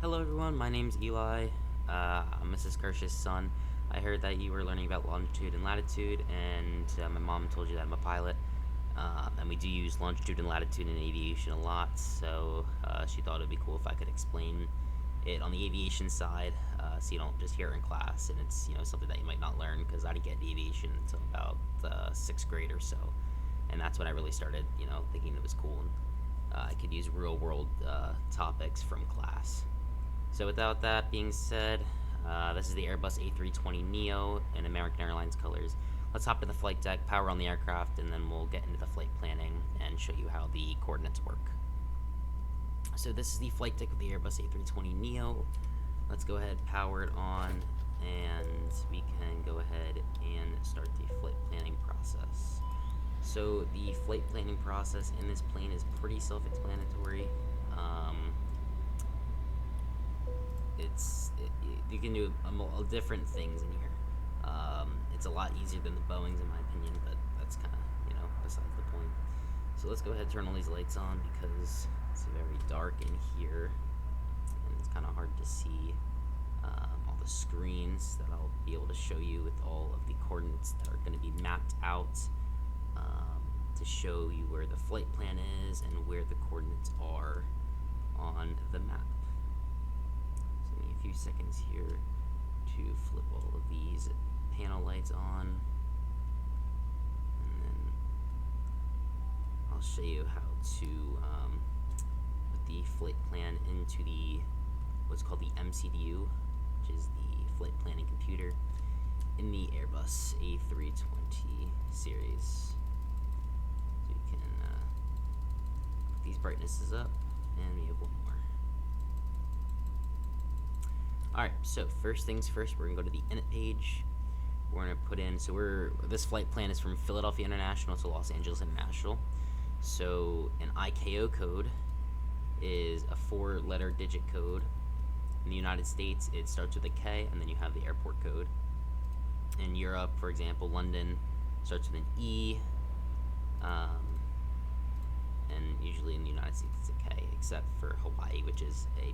Hello everyone, my name's Eli. I'm Mrs. Kirsch's son. I heard that you were learning about longitude and latitude, and my mom told you that I'm a pilot. And we do use longitude and latitude in aviation a lot, so she thought it'd be cool if I could explain it on the aviation side, so you don't just hear it in class, and it's something that you might not learn because I didn't get into aviation until about sixth grade or so, and that's when I really started thinking it was cool and I could use real world topics from class. So without that being said, this is the Airbus A320neo in American Airlines colors. Let's hop to the flight deck, power on the aircraft, and then we'll get into the flight planning and show you how the coordinates work. So this is the flight deck of the Airbus A320neo. Let's go ahead, power it on, and we can go ahead and start the flight planning process. So the flight planning process in this plane is pretty self-explanatory. You can do different things in here. It's a lot easier than the Boeings in my opinion, but that's kind of besides the point. So let's go ahead and turn all these lights on because it's very dark in here and it's kind of hard to see all the screens that I'll be able to show you with all of the coordinates that are going to be mapped out to show you where the flight plan is and where the coordinates are on the map. So give me a few seconds here to flip all of these panel lights on, and then I'll show you how to put the flight plan into the what's called the MCDU, which is the flight planning computer in the Airbus A320 series. So you can put these brightnesses up, and we have one more. Alright, so first things first, we're going to go to the init page. We're going to put in, this flight plan is from Philadelphia International to Los Angeles International. So an ICAO code is a 4-letter digit code. In the United States, it starts with a K, and then you have the airport code. In Europe, for example, London starts with an E, and usually in the United States it's a K, except for Hawaii, which is a P.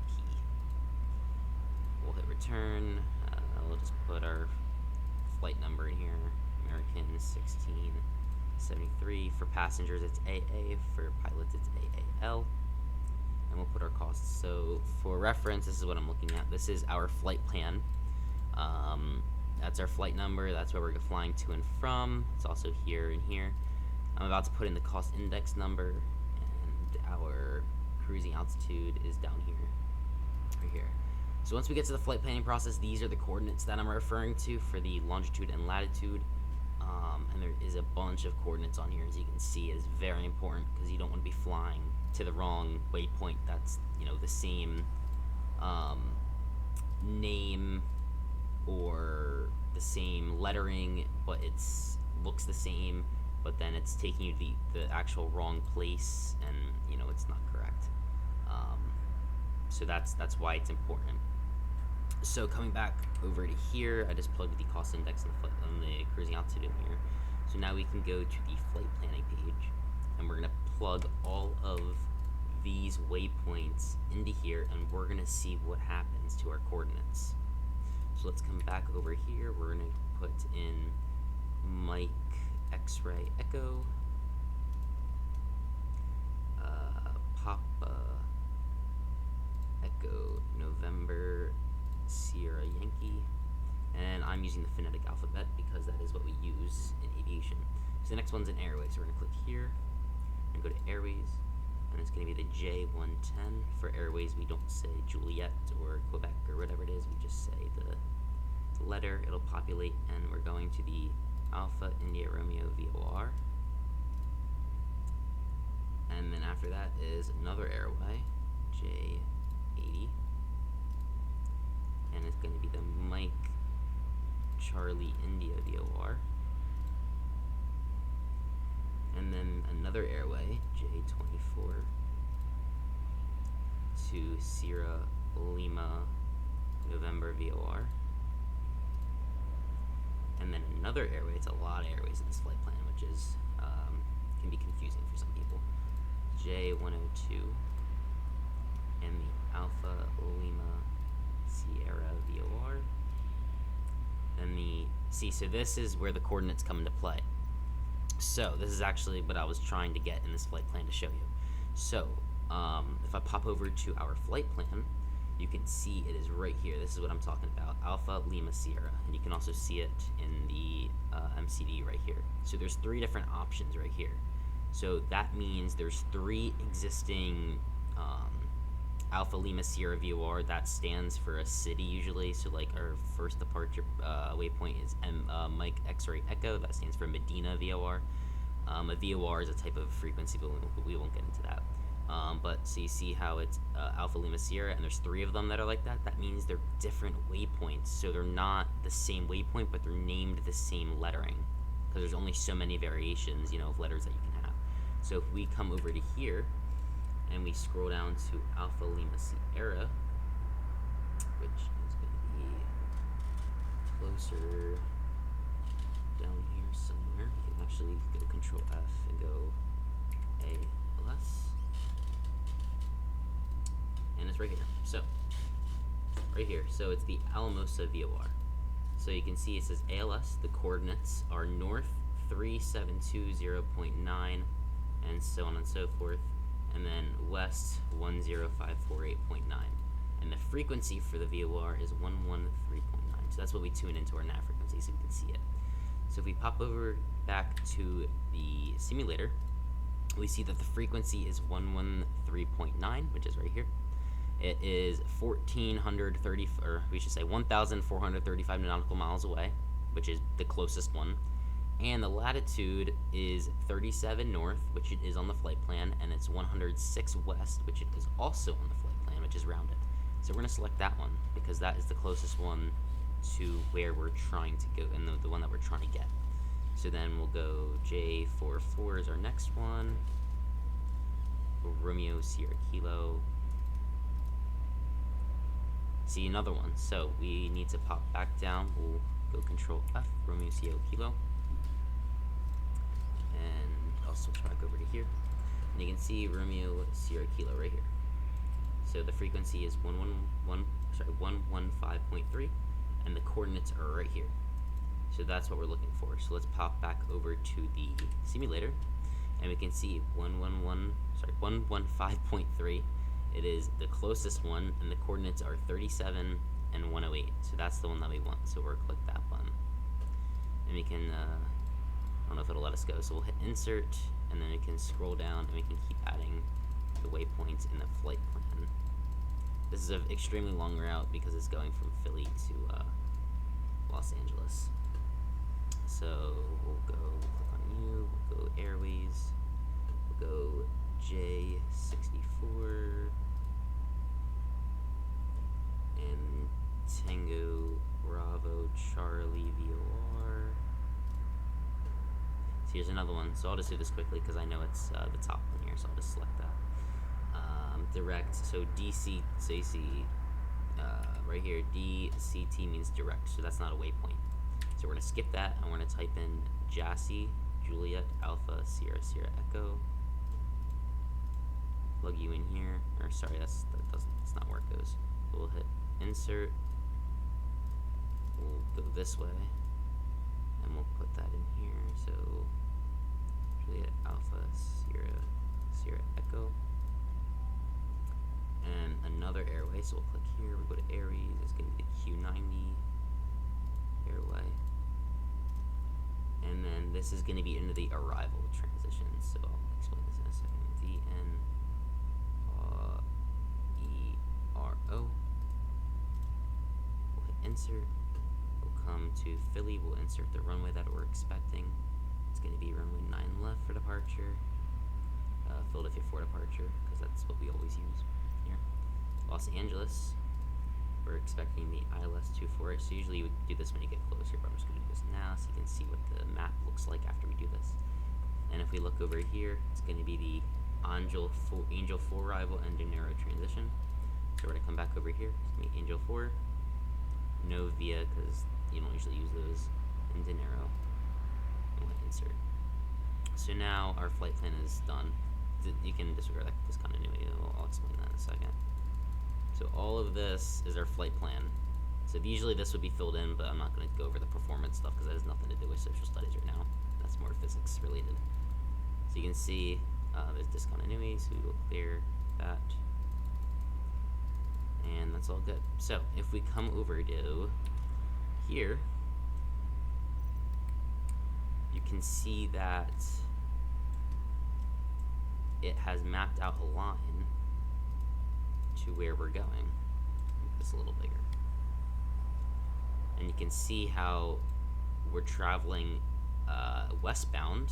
We'll hit return. We'll just put our flight number in here, American 1673. For passengers, it's AA. For pilots, it's AAL. And we'll put our costs. So for reference, this is what I'm looking at. This is our flight plan. That's our flight number. That's where we're flying to and from. It's also here and here. I'm about to put in the cost index number, and our cruising altitude is down here, right here. So once we get to the flight planning process, these are the coordinates that I'm referring to for the longitude and latitude. And there is a bunch of coordinates on here, as you can see. It's very important because you don't want to be flying to the wrong waypoint that's the same name or the same lettering, but it's looks the same, but then it's taking you to the actual wrong place, and it's not correct. So that's why it's important. So coming back over to here, I just plugged the cost index on the cruising altitude in here. So now we can go to the flight planning page, and we're going to plug all of these waypoints into here, and we're going to see what happens to our coordinates. So let's come back over here. We're going to put in Mike X-ray Echo, Papa Echo November Sierra Yankee, and I'm using the phonetic alphabet because that is what we use in aviation. So the next one's in airways. So we're going to click here and go to airways, and it's going to be the J110. For airways, we don't say Juliet or Quebec or whatever it is. We just say the letter. It'll populate, and we're going to the Alpha India Romeo VOR. And then after that is another airway, J80. And it's going to be the Mike Charlie India VOR. And then another airway, J24, to Sierra Lima November VOR. And then another airway. It's a lot of airways in this flight plan, which is can be confusing for some people. J102 and the Alpha Lima See, so this is where the coordinates come into play. So this is actually what I was trying to get in this flight plan to show you. So if I pop over to our flight plan, you can see it is right here. This is what I'm talking about, Alpha Lima Sierra, and you can also see it in the MCD right here. So there's 3 different options right here. So that means there's 3 existing Alpha Lima Sierra VOR. That stands for a city usually. So like our first departure waypoint is Mike X-Ray Echo. That stands for Medina VOR. A VOR is a type of frequency, but we won't get into that. But so you see how it's Alpha Lima Sierra, and there's 3 of them that are like that. That means they're different waypoints. So they're not the same waypoint, but they're named the same lettering, because there's only so many variations, of letters that you can have. So if we come over to here, and we scroll down to Alpha Lima Sierra, which is going to be closer down here somewhere. You can actually go Control F and go ALS, and it's right here. So right here, so it's the Alamosa VOR. So you can see it says ALS. The coordinates are north 3720.9, and so on and so forth, and then west 10548.9, and the frequency for the VOR is 113.9. So that's what we tune into our nav frequency, so we can see it. So if we pop over back to the simulator, we see that the frequency is 113.9, which is right here. It is 1,435 nautical miles away, which is the closest one. And the latitude is 37 north, which it is on the flight plan, and it's 106 west, which it is also on the flight plan, which is rounded. So we're going to select that one because that is the closest one to where we're trying to go, and the one that we're trying to get. So then we'll go J44 is our next one. Romeo Sierra Kilo. See, another one. So we need to pop back down. We'll go Control F, Romeo Sierra Kilo. And I'll switch back over to here. And you can see Romeo Sierra Kilo right here. So the frequency is 115.3, and the coordinates are right here. So that's what we're looking for. So let's pop back over to the simulator, and we can see 115.3. It is the closest one, and the coordinates are 37 and 108. So that's the one that we want. So we'll click that button, and we can I don't know if it'll let us go, so we'll hit insert, and then we can scroll down, and we can keep adding the waypoints in the flight plan. This is an extremely long route because it's going from Philly to Los Angeles. So we'll click on you, we'll go Airways, we'll go J64, and Tango Bravo Charlie VOR. Here's another one, so I'll just do this quickly because I know it's the top one here, so I'll just select that. Direct, so DC, so you see right here, DCT means direct, so that's not a waypoint. So we're going to skip that, and we're going to type in Jassy, Juliet, Alpha, Sierra, Sierra, Echo. Plug you in here, or sorry, that's not where it goes. So we'll hit insert, we'll go this way, and we'll put that in here, so Juliet, Alpha, Sierra, Sierra, Echo, and another airway. So we'll click here. We go to Aries. It's going to be the Q90 airway, and then this is going to be into the arrival transition. So I'll explain this in a second. VNERO. We'll hit insert. We'll come to Philly. We'll insert the runway that we're expecting. It's going to be runway 9 left for departure, Philadelphia 4 departure, because that's what we always use here. Los Angeles, we're expecting the ILS 24. So usually you would do this when you get closer, but I'm just going to do this now so you can see what the map looks like after we do this. And if we look over here, it's going to be the Angel 4 arrival and Dinero transition. So we're going to come back over here. It's going to be Angel 4, no VIA, because you don't usually use those, and Dinero. We'll hit insert. So now our flight plan is done. You can disregard that discontinuity. I'll explain that in a second. So all of this is our flight plan. So usually this would be filled in, but I'm not going to go over the performance stuff because that has nothing to do with social studies right now. That's more physics related. So you can see there's discontinuity, so we will clear that. And that's all good. So if we come over to here, you can see that it has mapped out a line to where we're going. Make this a little bigger. And you can see how we're traveling westbound.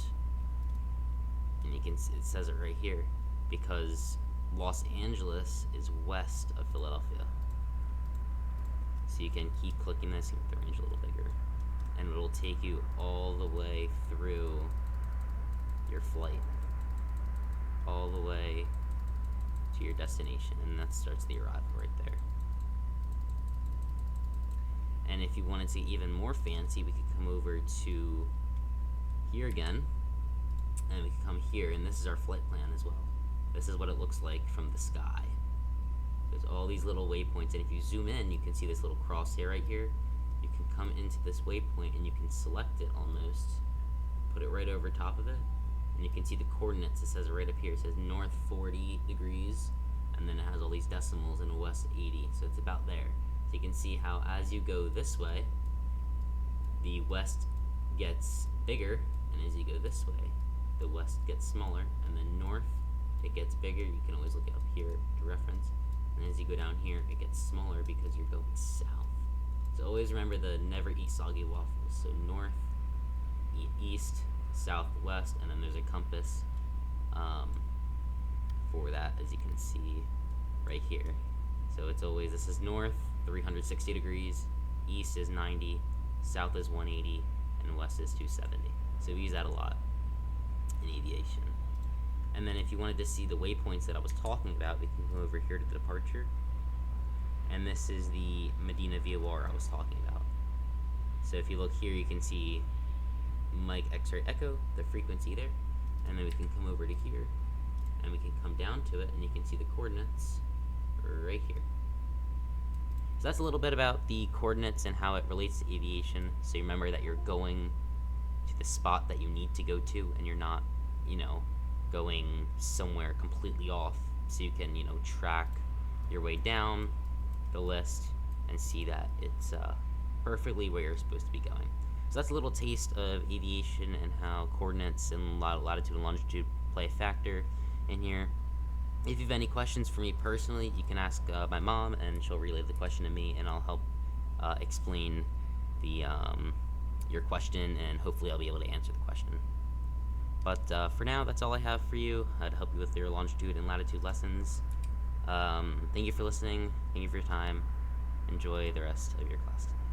And you can see, it says it right here, because Los Angeles is west of Philadelphia. So you can keep clicking this and make the range a little bigger, and it'll take you all the way through your flight, all the way to your destination, and that starts the arrival right there. And if you wanted to get even more fancy, we could come over to here again, and we can come here, and this is our flight plan as well. This is what it looks like from the sky. There's all these little waypoints, and if you zoom in, you can see this little crosshair right here. You can come into this waypoint, and you can select it almost, put it right over top of it, and you can see the coordinates. It says right up here. It says north 40 degrees, and then it has all these decimals, and west 80, so it's about there. So you can see how as you go this way, the west gets bigger, and as you go this way, the west gets smaller, and then north, it gets bigger. You can always look it up here to reference. And as you go down here, it gets smaller because you're going south. So always remember the never eat soggy waffles. So north, east, south, west, and then there's a compass for that, as you can see right here. So it's always, this is north, 360 degrees, east is 90, south is 180, and west is 270. So we use that a lot in aviation. And then if you wanted to see the waypoints that I was talking about, we can go over here to the departure. And this is the Medina VOR I was talking about. So if you look here, you can see Mike X-ray Echo, the frequency there. And then we can come over to here, and we can come down to it, and you can see the coordinates right here. So that's a little bit about the coordinates and how it relates to aviation. So you remember that you're going to the spot that you need to go to, and you're not, going somewhere completely off, so you can, track your way down the list and see that it's perfectly where you're supposed to be going. So that's a little taste of aviation and how coordinates and latitude and longitude play a factor in here. If you have any questions for me personally, you can ask my mom, and she'll relay the question to me, and I'll help explain the your question, and hopefully I'll be able to answer the question. But for now, that's all I have for you. I'd help you with your longitude and latitude lessons. Thank you for listening. Thank you for your time. Enjoy the rest of your class today.